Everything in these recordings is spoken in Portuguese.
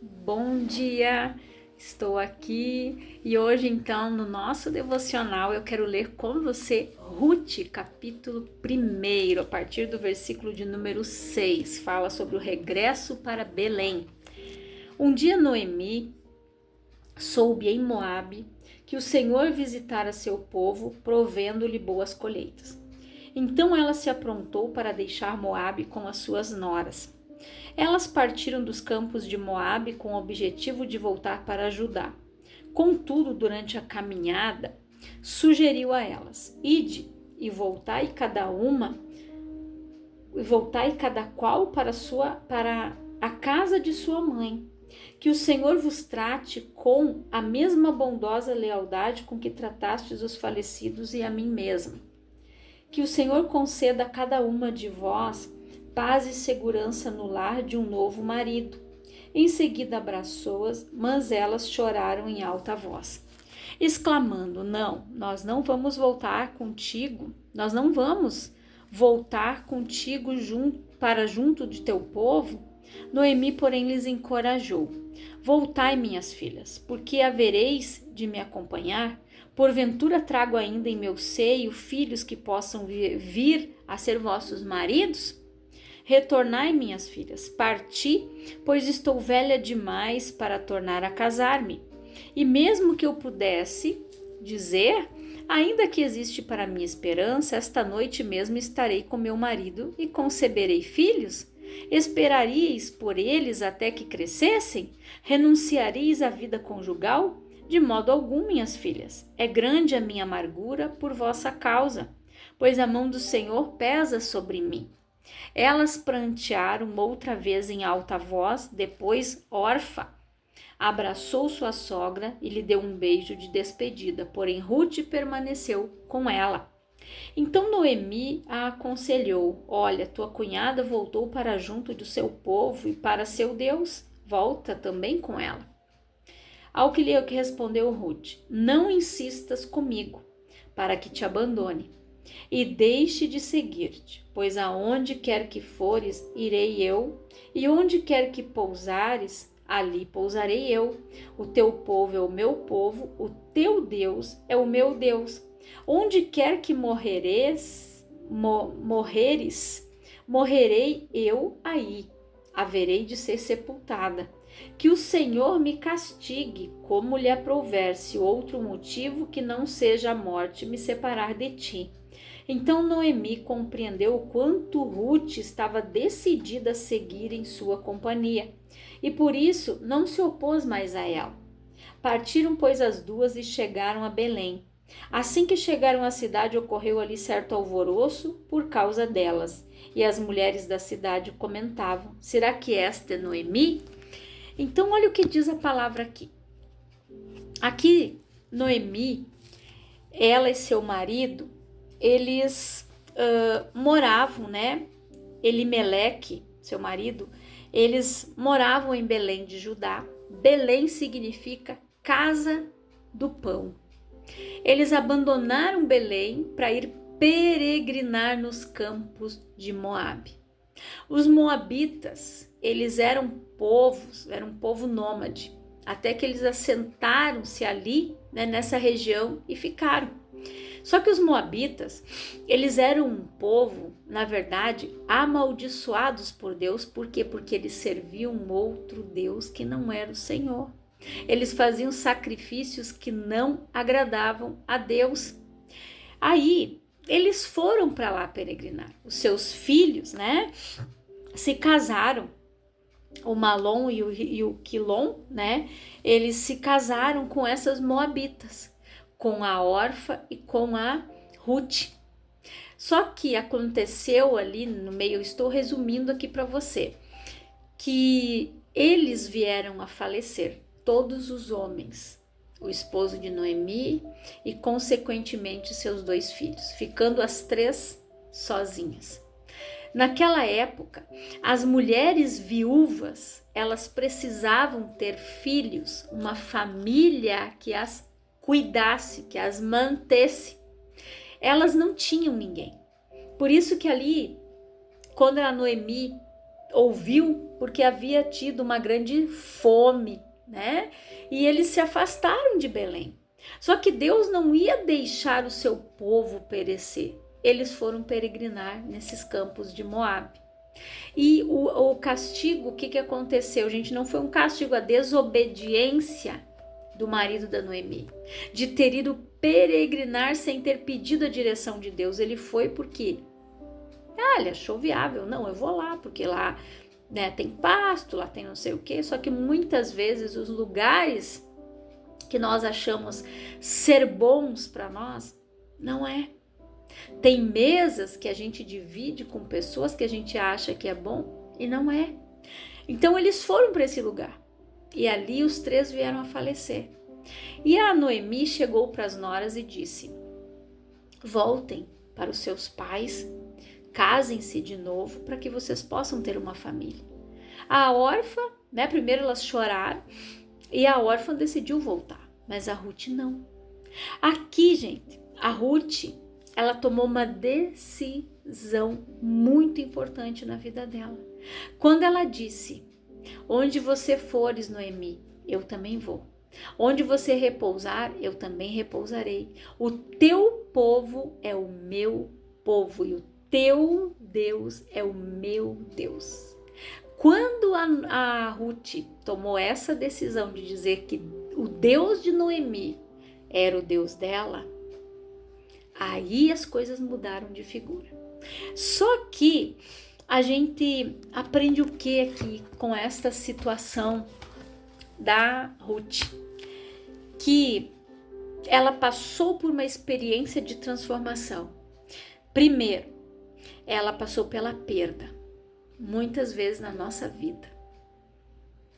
Bom dia, estou aqui e hoje então no nosso devocional eu quero ler com você Ruth, capítulo 1, a partir do versículo de número 6, fala sobre o regresso para Belém. Um dia Noemi soube em Moabe que o Senhor visitara seu povo, provendo-lhe boas colheitas. Então ela se aprontou para deixar Moabe com as suas noras. Elas partiram dos campos de Moabe com o objetivo de voltar para Judá. Contudo, durante a caminhada, sugeriu a elas: Ide e voltai cada qual para a casa de sua mãe. Que o Senhor vos trate com a mesma bondosa lealdade com que tratastes os falecidos e a mim mesma. Que o Senhor conceda a cada uma de vós paz e segurança no lar de um novo marido. Em seguida abraçou-as, mas elas choraram em alta voz, exclamando: Não, nós não vamos voltar contigo para junto de teu povo. Noemi, porém, lhes encorajou: Voltai, minhas filhas, porque havereis de me acompanhar? Porventura trago ainda em meu seio filhos que possam vir a ser vossos maridos? Retornai, minhas filhas, parti, pois estou velha demais para tornar a casar-me. E mesmo que eu pudesse dizer, ainda que existe para mim esperança, esta noite mesmo estarei com meu marido e conceberei filhos? Esperaríeis por eles até que crescessem? Renunciaríeis à vida conjugal? De modo algum, minhas filhas. É grande a minha amargura por vossa causa, pois a mão do Senhor pesa sobre mim. Elas prantearam outra vez em alta voz. Depois Orfa abraçou sua sogra e lhe deu um beijo de despedida, porém Ruth permaneceu com ela. Então Noemi a aconselhou: Olha, tua cunhada voltou para junto do seu povo e para seu Deus. Volta também com ela. Ao que lhe respondeu Ruth: Não insistas comigo, para que te abandone e deixe de seguir-te, pois aonde quer que fores, irei eu, e onde quer que pousares, ali pousarei eu. O teu povo é o meu povo, o teu Deus é o meu Deus. Onde quer que morreres, morrerei eu aí, haverei de ser sepultada. Que o Senhor me castigue, como lhe aprouver, se outro motivo que não seja a morte me separar de ti. Então Noemi compreendeu o quanto Ruth estava decidida a seguir em sua companhia, e por isso não se opôs mais a ela. Partiram, pois, as duas e chegaram a Belém. Assim que chegaram à cidade, ocorreu ali certo alvoroço por causa delas, e as mulheres da cidade comentavam: Será que esta é Noemi? Então olha o que diz a palavra aqui. Aqui Noemi, ela e seu marido, eles moravam, né? Elimeleque, seu marido, eles moravam em Belém de Judá. Belém significa casa do pão. Eles abandonaram Belém para ir peregrinar nos campos de Moabe. Os moabitas, eles eram um povo nômade, até que eles assentaram-se ali, né, nessa região e ficaram. Só que os moabitas, eles eram um povo, na verdade, amaldiçoados por Deus. Por quê? Porque eles serviam um outro Deus que não era o Senhor. Eles faziam sacrifícios que não agradavam a Deus. Aí, eles foram para lá peregrinar. Os seus filhos, né, se casaram. O Malom e o Quilom, né, eles se casaram com essas moabitas, com a Orfa e com a Ruth. Só que aconteceu ali no meio, eu estou resumindo aqui para você, que eles vieram a falecer, todos os homens, o esposo de Noemi e consequentemente seus 2 filhos, ficando as 3 sozinhas. Naquela época, as mulheres viúvas, elas precisavam ter filhos, uma família que as cuidasse, que as mantesse. Elas não tinham ninguém. Por isso que ali, quando a Noemi ouviu porque havia tido uma grande fome, né? E eles se afastaram de Belém. Só que Deus não ia deixar o seu povo perecer. Eles foram peregrinar nesses campos de Moabe. E o castigo, o que aconteceu, gente? Não foi um castigo, a desobediência do marido da Noemi, de ter ido peregrinar sem ter pedido a direção de Deus. Ele foi porque ele achou viável. Não, eu vou lá, porque lá, né, tem pasto, lá tem não sei o quê. Só que muitas vezes os lugares que nós achamos ser bons para nós, não é. Tem mesas que a gente divide com pessoas que a gente acha que é bom e não é. Então eles foram para esse lugar e ali os 3 vieram a falecer. E a Noemi chegou para as noras e disse: voltem para os seus pais, casem-se de novo para que vocês possam ter uma família. A órfã, né, primeiro elas choraram e a órfã decidiu voltar, mas a Ruth não. Aqui, gente, a Ruth, ela tomou uma decisão muito importante na vida dela. Quando ela disse: onde você fores, Noemi, eu também vou. Onde você repousar, eu também repousarei. O teu povo é o meu povo e o teu Deus é o meu Deus. Quando a Ruth tomou essa decisão de dizer que o Deus de Noemi era o Deus dela, aí as coisas mudaram de figura. Só que a gente aprende o que aqui com esta situação da Ruth? Que ela passou por uma experiência de transformação. Primeiro, ela passou pela perda. Muitas vezes na nossa vida,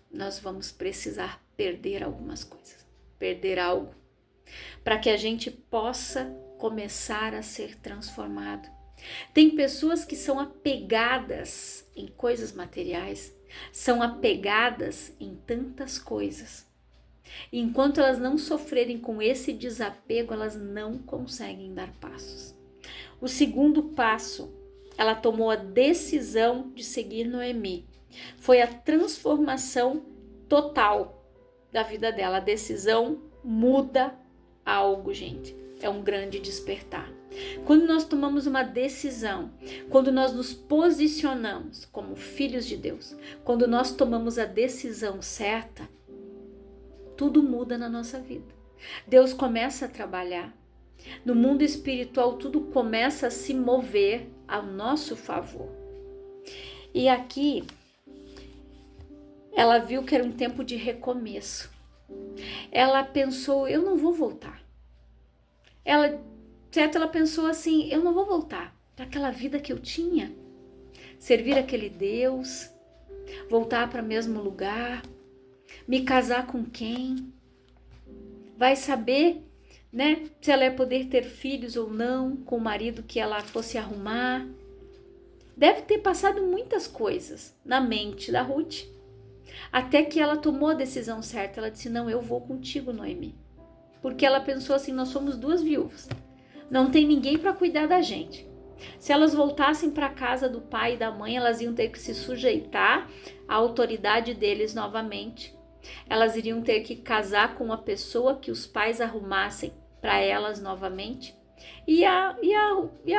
nós vamos precisar perder algumas coisas, perder algo, para que a gente possa começar a ser transformado. Tem pessoas que são apegadas em coisas materiais, são apegadas em tantas coisas. E enquanto elas não sofrerem com esse desapego, elas não conseguem dar passos. O segundo passo, ela tomou a decisão de seguir Noemi. Foi a transformação total da vida dela. A decisão muda algo, gente. É um grande despertar. Quando nós tomamos uma decisão, quando nós nos posicionamos como filhos de Deus, quando nós tomamos a decisão certa, tudo muda na nossa vida. Deus começa a trabalhar. No mundo espiritual, tudo começa a se mover ao nosso favor. E aqui, ela viu que era um tempo de recomeço. Ela pensou: eu não vou voltar. Ela pensou assim: eu não vou voltar para aquela vida que eu tinha. Servir aquele Deus, voltar para o mesmo lugar, me casar com quem? Vai saber, né, se ela ia poder ter filhos ou não com o marido que ela fosse arrumar. Deve ter passado muitas coisas na mente da Ruth, até que ela tomou a decisão certa. Ela disse: não, eu vou contigo, Noemi. Porque ela pensou assim: nós somos 2 viúvas, não tem ninguém para cuidar da gente. Se elas voltassem para a casa do pai e da mãe, elas iam ter que se sujeitar à autoridade deles novamente. Elas iriam ter que casar com uma pessoa que os pais arrumassem para elas novamente. E a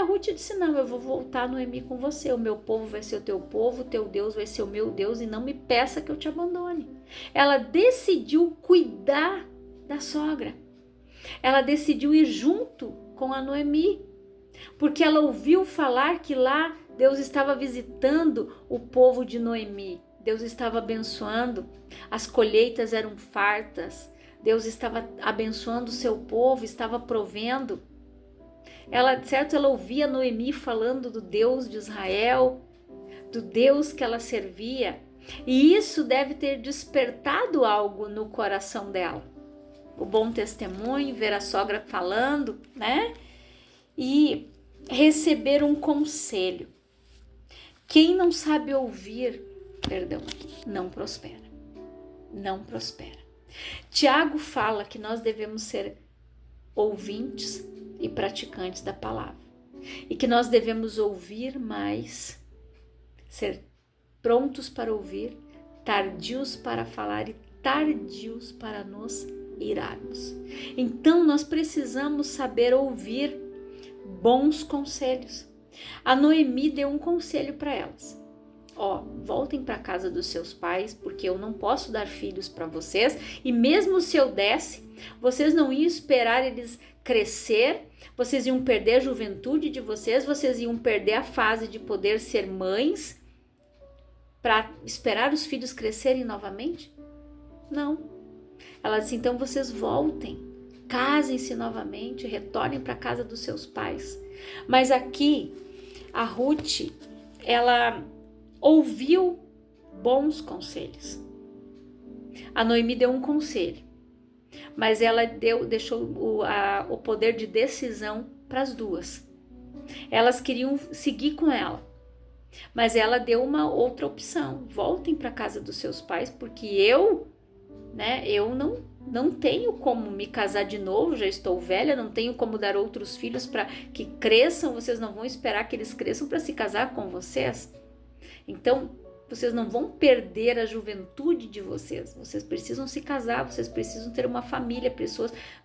Ruth disse: não, eu vou voltar, Noemi, com você. O meu povo vai ser o teu povo, o teu Deus vai ser o meu Deus, e não me peça que eu te abandone. Ela decidiu cuidar da sogra. Ela decidiu ir junto com a Noemi, porque ela ouviu falar que lá Deus estava visitando o povo de Noemi. Deus estava abençoando, as colheitas eram fartas, Deus estava abençoando o seu povo, estava provendo. Ela ouvia Noemi falando do Deus de Israel, do Deus que ela servia, e isso deve ter despertado algo no coração dela. O bom testemunho, ver a sogra falando, né? E receber um conselho. Quem não sabe ouvir, não prospera. Não prospera. Tiago fala que nós devemos ser ouvintes e praticantes da palavra. E que nós devemos ouvir mais, ser prontos para ouvir tardios para falar e tardios para nos irarmos. Então nós precisamos saber ouvir bons conselhos. A Noemi deu um conselho para elas. Voltem para a casa dos seus pais, porque eu não posso dar filhos para vocês, e mesmo se eu desse, vocês não iam esperar eles crescer, vocês iam perder a juventude de vocês iam perder a fase de poder ser mães para esperar os filhos crescerem novamente? Não. Ela disse, então vocês voltem, casem-se novamente, retornem para a casa dos seus pais. Mas aqui, a Ruth, ela ouviu bons conselhos. A Noemi deu um conselho, mas ela deixou o poder de decisão para as duas. Elas queriam seguir com ela, mas ela deu uma outra opção. Voltem para a casa dos seus pais, porque eu não tenho como me casar de novo, já estou velha, não tenho como dar outros filhos para que cresçam, vocês não vão esperar que eles cresçam para se casar com vocês. Então, vocês não vão perder a juventude de vocês. Vocês precisam se casar, vocês precisam ter uma família,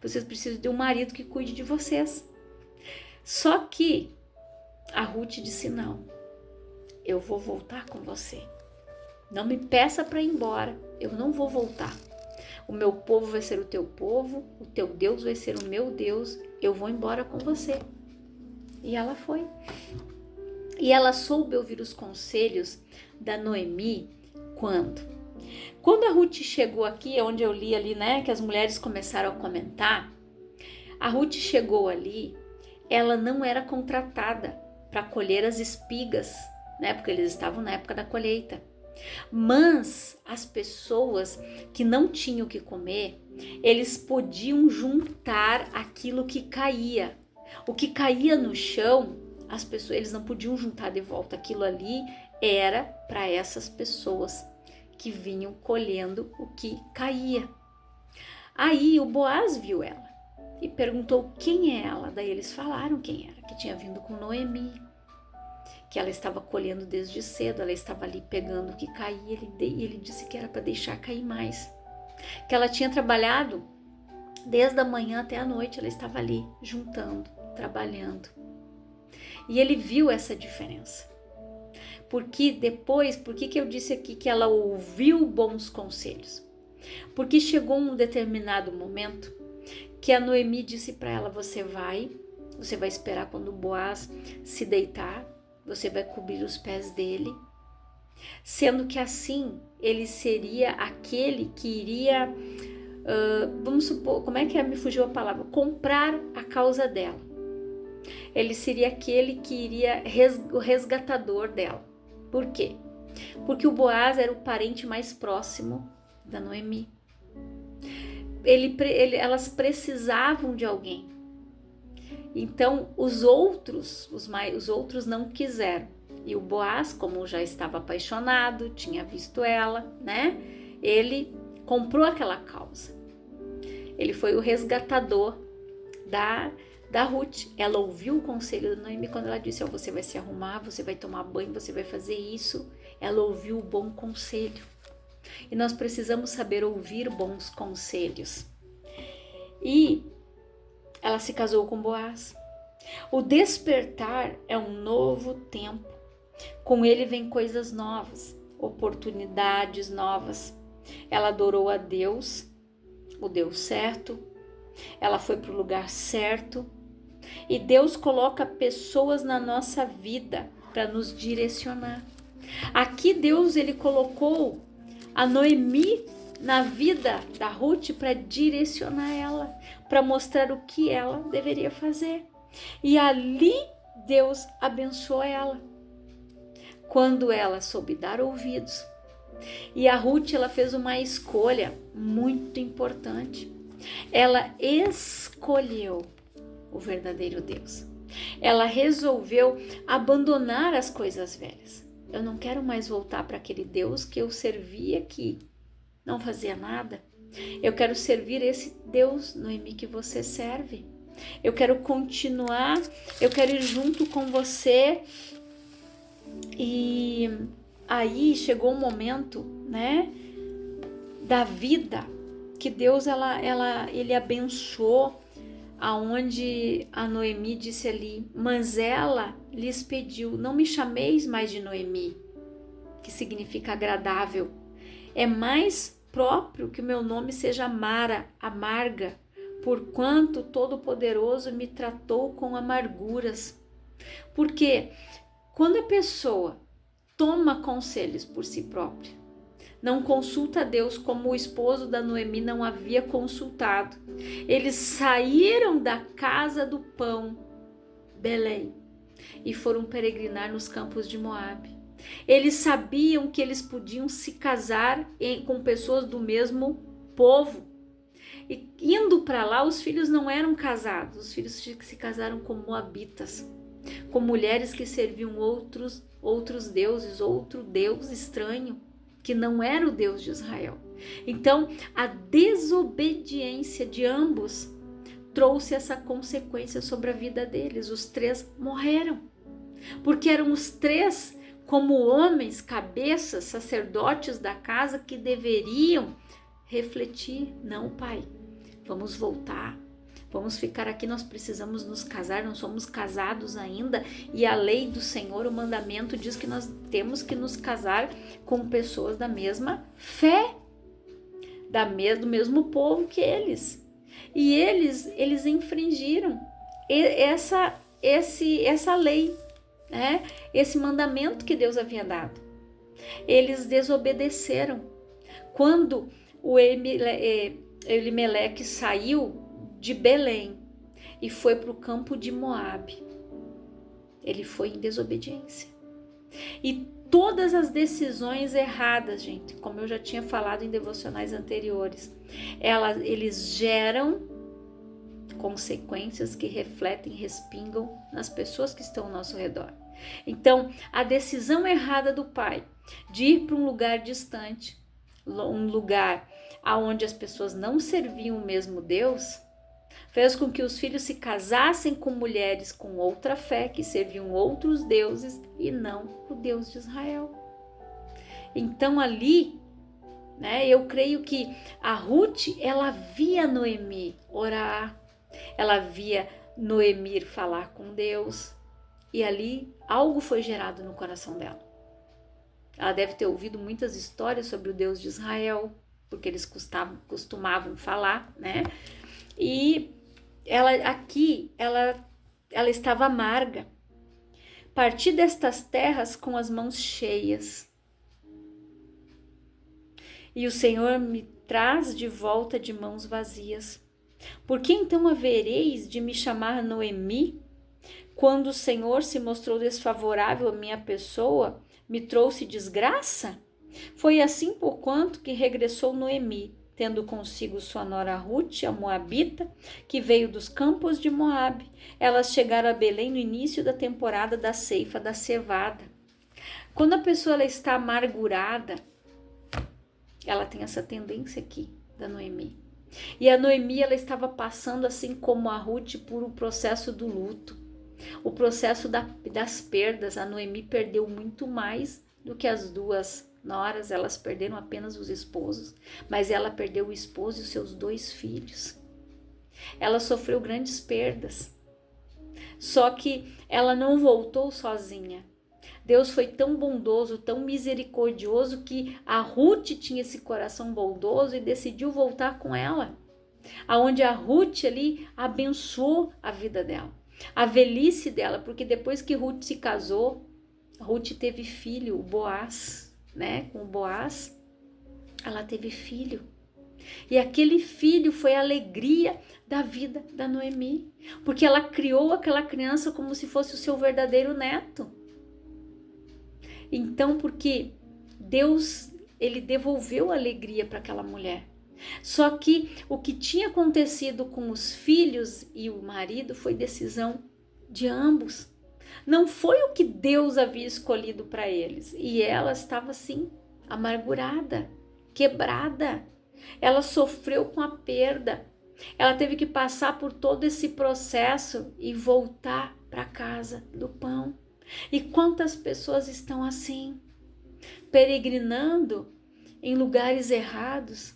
vocês precisam ter um marido que cuide de vocês. Só que a Ruth disse, não, eu vou voltar com você. Não me peça para ir embora, eu não vou voltar. O meu povo vai ser o teu povo, o teu Deus vai ser o meu Deus, eu vou embora com você. E ela foi. E ela soube ouvir os conselhos da Noemi quando? Quando a Ruth chegou aqui, onde eu li ali, que as mulheres começaram a comentar, a Ruth chegou ali, ela não era contratada para colher as espigas, porque eles estavam na época da colheita. Mas as pessoas que não tinham o que comer, eles podiam juntar aquilo que caía. O que caía no chão, as pessoas, eles não podiam juntar de volta. Aquilo ali era para essas pessoas que vinham colhendo o que caía. Aí o Boaz viu ela e perguntou quem é ela. Daí eles falaram quem era, que tinha vindo com Noemi, que ela estava colhendo desde cedo, ela estava ali pegando o que caía, e ele disse que era para deixar cair mais, que ela tinha trabalhado desde a manhã até a noite, ela estava ali juntando, trabalhando. E ele viu essa diferença. Porque depois, por que eu disse aqui que ela ouviu bons conselhos? Porque chegou um determinado momento que a Noemi disse para ela, você vai esperar quando o Boaz se deitar, você vai cobrir os pés dele, sendo que assim ele seria aquele que iria, vamos supor, como é que me fugiu a palavra? Comprar a causa dela. Ele seria aquele que iria, o resgatador dela. Por quê? Porque o Boaz era o parente mais próximo da Noemi. Elas precisavam de alguém. Então os outros não quiseram. E o Boaz, como já estava apaixonado, tinha visto ela, ele comprou aquela causa. Ele foi o resgatador da Ruth. Ela ouviu o conselho da Noemi quando ela disse, você vai se arrumar, você vai tomar banho, você vai fazer isso. Ela ouviu o bom conselho. E nós precisamos saber ouvir bons conselhos. E ela se casou com Boaz. O despertar é um novo tempo. Com ele vem coisas novas, oportunidades novas. Ela adorou a Deus, o Deus certo. Ela foi para o lugar certo. E Deus coloca pessoas na nossa vida para nos direcionar. Aqui Deus ele colocou a Noemi na vida da Ruth para direcionar ela, para mostrar o que ela deveria fazer. E ali Deus abençoou ela, quando ela soube dar ouvidos. E a Ruth ela fez uma escolha muito importante. Ela escolheu o verdadeiro Deus. Ela resolveu abandonar as coisas velhas. Eu não quero mais voltar para aquele Deus que eu servia que não fazia nada. Eu quero servir esse Deus, Noemi, que você serve. Eu quero continuar, eu quero ir junto com você. E aí chegou um momento, né, da vida que Deus ele abençoou, aonde a Noemi disse ali, mas ela lhes pediu, não me chameis mais de Noemi, que significa agradável, é mais próprio que o meu nome seja Mara, amarga, porquanto Todo-Poderoso me tratou com amarguras. Porque quando a pessoa toma conselhos por si própria, não consulta a Deus, como o esposo da Noemi não havia consultado. Eles saíram da casa do pão, Belém, e foram peregrinar nos campos de Moabe. Eles sabiam que eles podiam se casar com pessoas do mesmo povo. E indo para lá, os filhos não eram casados, os filhos se casaram com moabitas, com mulheres que serviam outros deuses, outro Deus estranho, que não era o Deus de Israel. Então, a desobediência de ambos trouxe essa consequência sobre a vida deles. Os três morreram, porque eram os três como homens, cabeças, sacerdotes da casa, que deveriam refletir: não, pai, vamos voltar, vamos ficar aqui, nós precisamos nos casar, não somos casados ainda, e a lei do Senhor, o mandamento diz que nós temos que nos casar com pessoas da mesma fé, do mesmo povo que eles. E eles infringiram essa lei, né? Esse mandamento que Deus havia dado. Eles desobedeceram. Quando o Elimeleque saiu de Belém e foi para o campo de Moabe, ele foi em desobediência. E todas as decisões erradas, gente, como eu já tinha falado em devocionais anteriores, eles geram consequências que refletem, respingam nas pessoas que estão ao nosso redor. Então, a decisão errada do pai de ir para um lugar distante, um lugar onde as pessoas não serviam o mesmo Deus, fez com que os filhos se casassem com mulheres com outra fé, que serviam outros deuses e não o Deus de Israel. Então ali, né, eu creio que a Ruth, ela via Noemi orar, ela via Noemi falar com Deus, e ali algo foi gerado no coração dela. Ela deve ter ouvido muitas histórias sobre o Deus de Israel, porque eles costumavam falar, né? E ela estava amarga. Parti destas terras com as mãos cheias. E o Senhor me traz de volta de mãos vazias. Por que então havereis de me chamar Noemi? Quando o Senhor se mostrou desfavorável à minha pessoa, me trouxe desgraça? Foi assim porquanto que regressou Noemi, tendo consigo sua nora Ruth, a moabita, que veio dos campos de Moabe. Elas chegaram a Belém no início da temporada da ceifa da cevada. Quando a pessoa ela está amargurada, ela tem essa tendência aqui da Noemi. E a Noemi, ela estava passando, assim como a Ruth, por um processo do luto, o processo das perdas. A Noemi perdeu muito mais do que as duas noras. Elas perderam apenas os esposos, mas ela perdeu o esposo e os seus 2 filhos. Ela sofreu grandes perdas, só que ela não voltou sozinha. Deus foi tão bondoso, tão misericordioso, que a Ruth tinha esse coração bondoso e decidiu voltar com ela, aonde a Ruth ali abençoou a vida dela, a velhice dela, porque depois que Ruth se casou, Ruth teve filho, o Boaz, né? Com o Boaz, ela teve filho. E aquele filho foi a alegria da vida da Noemi, porque ela criou aquela criança como se fosse o seu verdadeiro neto. Então, porque Deus, ele devolveu a alegria para aquela mulher. Só que o que tinha acontecido com os filhos e o marido foi decisão de ambos. Não foi o que Deus havia escolhido para eles. E ela estava assim, amargurada, quebrada. Ela sofreu com a perda. Ela teve que passar por todo esse processo e voltar para a casa do pão. E quantas pessoas estão assim, peregrinando em lugares errados,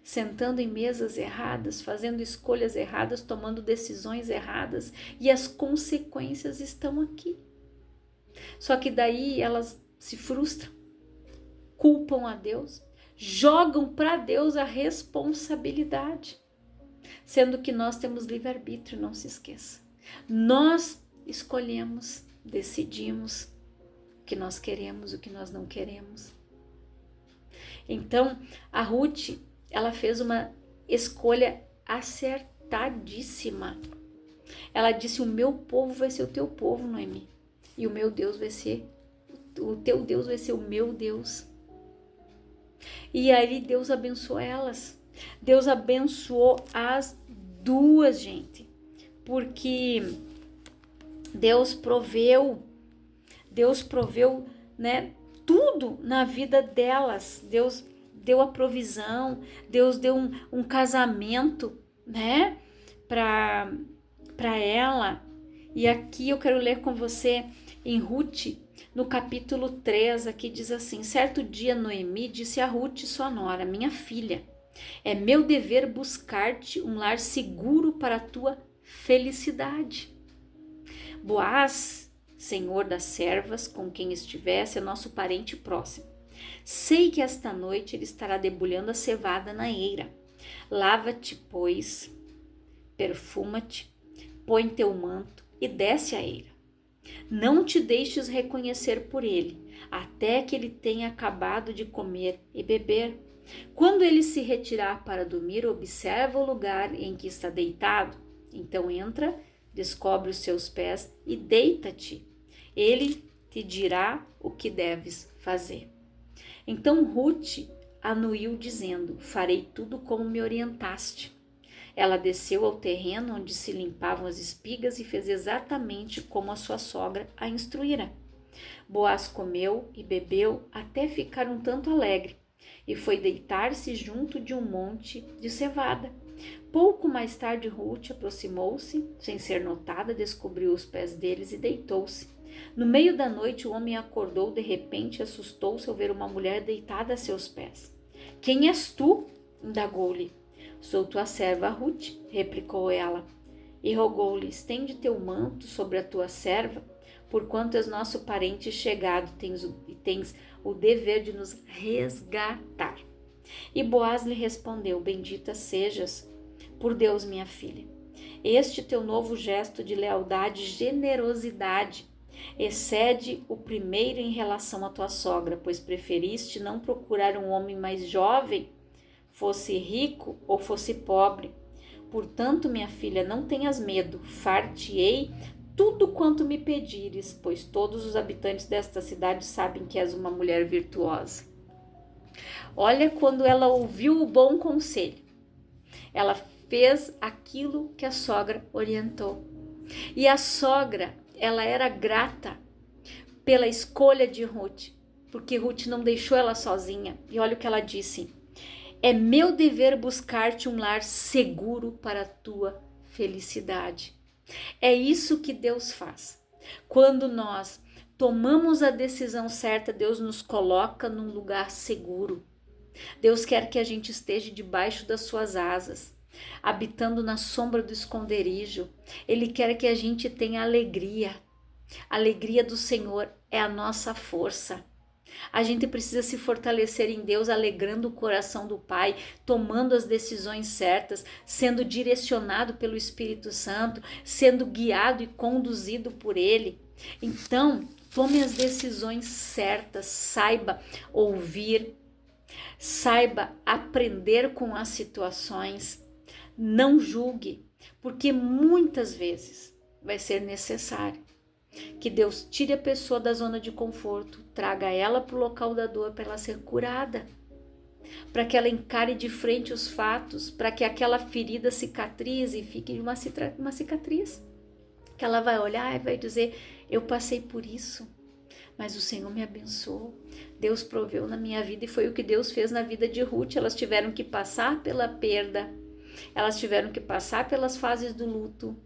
sentando em mesas erradas, fazendo escolhas erradas, tomando decisões erradas, e as consequências estão aqui. Só que daí elas se frustram, culpam a Deus, jogam para Deus a responsabilidade, sendo que nós temos livre-arbítrio, não se esqueça. Nós escolhemos, decidimos o que nós queremos, o que nós não queremos. Então, a Ruth, ela fez uma escolha acertadíssima. Ela disse: o meu povo vai ser o teu povo, Noemi, e o meu Deus vai ser, o teu Deus vai ser o meu Deus. E aí Deus abençoou elas. Deus abençoou as duas, gente, porque Deus proveu, né, tudo na vida delas. Deus deu a provisão, Deus deu um casamento, né, para ela. E aqui eu quero ler com você em Ruth, no capítulo 3, aqui diz assim: certo dia Noemi disse a Ruth, sua nora: minha filha, é meu dever buscar-te um lar seguro para a tua felicidade. Boaz, senhor das servas com quem estivesse, é nosso parente próximo. Sei que esta noite ele estará debulhando a cevada na eira. Lava-te, pois, perfuma-te, põe teu manto e desce a eira. Não te deixes reconhecer por ele, até que ele tenha acabado de comer e beber. Quando ele se retirar para dormir, observa o lugar em que está deitado. Então entra, descobre os seus pés e deita-te. Ele te dirá o que deves fazer. Então Ruth anuiu, dizendo: farei tudo como me orientaste. Ela desceu ao terreno onde se limpavam as espigas e fez exatamente como a sua sogra a instruíra. Boaz comeu e bebeu até ficar um tanto alegre e foi deitar-se junto de um monte de cevada. Pouco mais tarde Ruth aproximou-se, sem ser notada, descobriu os pés deles e deitou-se. No meio da noite o homem acordou de repente e assustou-se ao ver uma mulher deitada a seus pés. Quem és tu? Indagou-lhe. Sou tua serva Ruth, replicou ela, e rogou-lhe: estende teu manto sobre a tua serva, porquanto és nosso parente chegado, tens o dever de nos resgatar. E Boaz lhe respondeu: bendita sejas por Deus, minha filha. Este teu novo gesto de lealdade e generosidade excede o primeiro em relação à tua sogra, pois preferiste não procurar um homem mais jovem, fosse rico ou fosse pobre. Portanto, minha filha, não tenhas medo, far-te-ei tudo quanto me pedires, pois todos os habitantes desta cidade sabem que és uma mulher virtuosa. Olha, quando ela ouviu o bom conselho, ela fez aquilo que a sogra orientou. E a sogra, ela era grata pela escolha de Ruth, porque Ruth não deixou ela sozinha. E olha o que ela disse: é meu dever buscar-te um lar seguro para a tua felicidade. É isso que Deus faz. Quando nós tomamos a decisão certa, Deus nos coloca num lugar seguro. Deus quer que a gente esteja debaixo das suas asas, habitando na sombra do esconderijo. Ele quer que a gente tenha alegria. A alegria do Senhor é a nossa força. A gente precisa se fortalecer em Deus, alegrando o coração do Pai, tomando as decisões certas, sendo direcionado pelo Espírito Santo, sendo guiado e conduzido por Ele. Então, tome as decisões certas, saiba ouvir, saiba aprender com as situações, não julgue, porque muitas vezes vai ser necessário que Deus tire a pessoa da zona de conforto, traga ela para o local da dor para ela ser curada, para que ela encare de frente os fatos, para que aquela ferida cicatrize e fique uma cicatriz, que ela vai olhar e vai dizer: eu passei por isso, mas o Senhor me abençoou, Deus proveu na minha vida, e foi o que Deus fez na vida de Ruth. Elas tiveram que passar pela perda, elas tiveram que passar pelas fases do luto,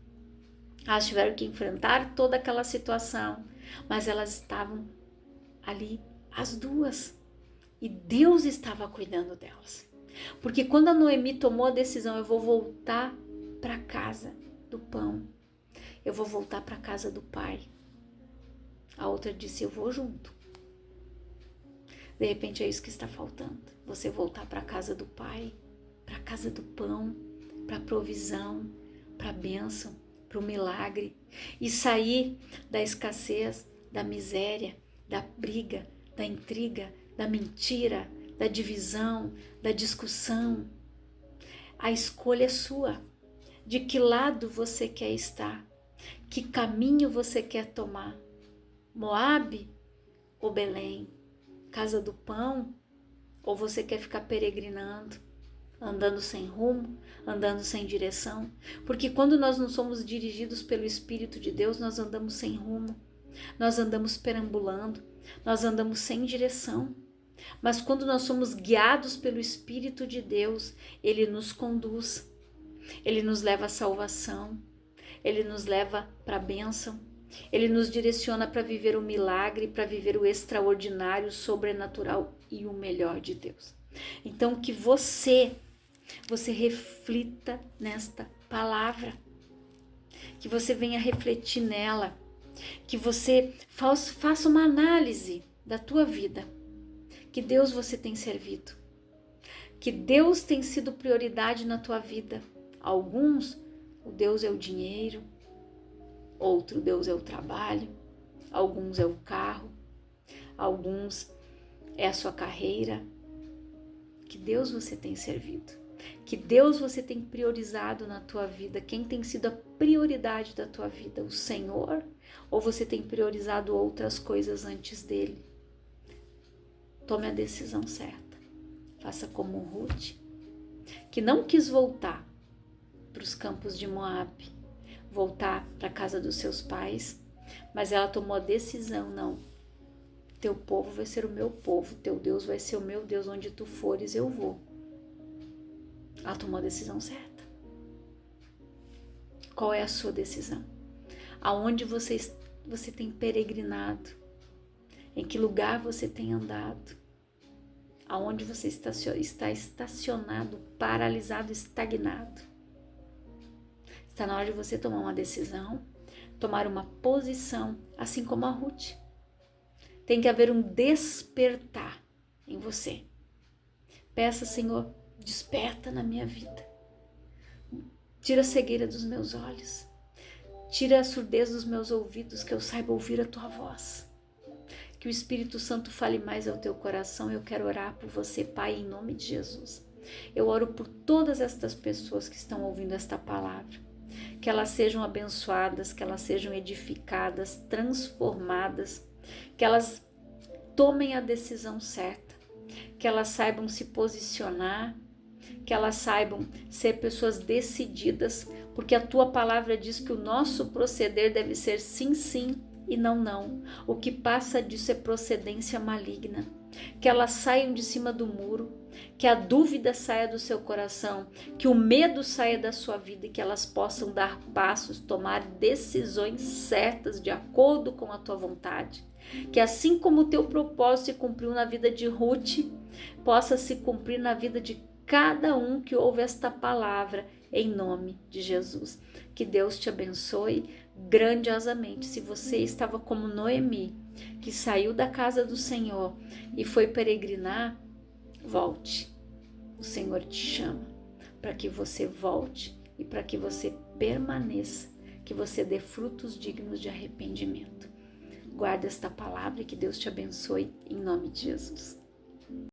elas tiveram que enfrentar toda aquela situação, mas elas estavam ali, as duas, E Deus estava cuidando delas. Porque quando a Noemi tomou a decisão, eu vou voltar para a casa do pão, eu vou voltar para a casa do pai, a outra disse, eu vou junto. De repente é isso que está faltando, você voltar para a casa do pai, para a casa do pão, para a provisão, para a bênção, para o milagre, e sair da escassez, da miséria, da briga, da intriga, da mentira, da divisão, da discussão. A escolha é sua. De que lado você quer estar? Que caminho você quer tomar? Moabe ou Belém? Casa do pão? Ou você quer ficar peregrinando, andando sem rumo, andando sem direção? Porque quando nós não somos dirigidos pelo Espírito de Deus, nós andamos sem rumo, nós andamos perambulando, nós andamos sem direção. Mas quando nós somos guiados pelo Espírito de Deus, Ele nos conduz, Ele nos leva à salvação, Ele nos leva para a bênção, Ele nos direciona para viver o milagre, para viver o extraordinário, o sobrenatural e o melhor de Deus. Então que você reflita nesta palavra, que você venha refletir nela, que você faça uma análise da tua vida. Que Deus você tem servido, que Deus tem sido prioridade na tua vida. Alguns, o Deus é o dinheiro, outro Deus é o trabalho, alguns é o carro, alguns é a sua carreira. Que Deus você tem servido, que Deus você tem priorizado na tua vida. Quem tem sido a prioridade da tua vida? O Senhor? Ou você tem priorizado outras coisas antes dele? Tome a decisão certa. Faça como Ruth, que não quis voltar para os campos de Moabe, voltar para a casa dos seus pais, mas ela tomou a decisão, não, teu povo vai ser o meu povo, teu Deus vai ser o meu Deus, onde tu fores eu vou. Ela tomou a decisão certa. Qual é a sua decisão? Aonde você tem peregrinado? Em que lugar você tem andado? Aonde você está estacionado, paralisado, estagnado? Está na hora de você tomar uma decisão, tomar uma posição, assim como a Ruth. Tem que haver um despertar em você. Peça, Senhor, desperta na minha vida. Tira a cegueira dos meus olhos. Tira a surdez dos meus ouvidos, que eu saiba ouvir a tua voz. Que o Espírito Santo fale mais ao teu coração. Eu quero orar por você, Pai, em nome de Jesus. Eu oro por todas estas pessoas que estão ouvindo esta palavra. Que elas sejam abençoadas, que elas sejam edificadas, transformadas. Que elas tomem a decisão certa. Que elas saibam se posicionar. Que elas saibam ser pessoas decididas. Porque a tua palavra diz que o nosso proceder deve ser sim, sim. E não, não. O que passa disso é procedência maligna. Que elas saiam de cima do muro, que a dúvida saia do seu coração, que o medo saia da sua vida e que elas possam dar passos, tomar decisões certas de acordo com a tua vontade. Que assim como o teu propósito se cumpriu na vida de Ruth, possa se cumprir na vida de cada um que ouve esta palavra, em nome de Jesus. Que Deus te abençoe grandiosamente. Se você estava como Noemi, que saiu da casa do Senhor e foi peregrinar, volte. O Senhor te chama para que você volte e para que você permaneça, que você dê frutos dignos de arrependimento. Guarda esta palavra e que Deus te abençoe em nome de Jesus.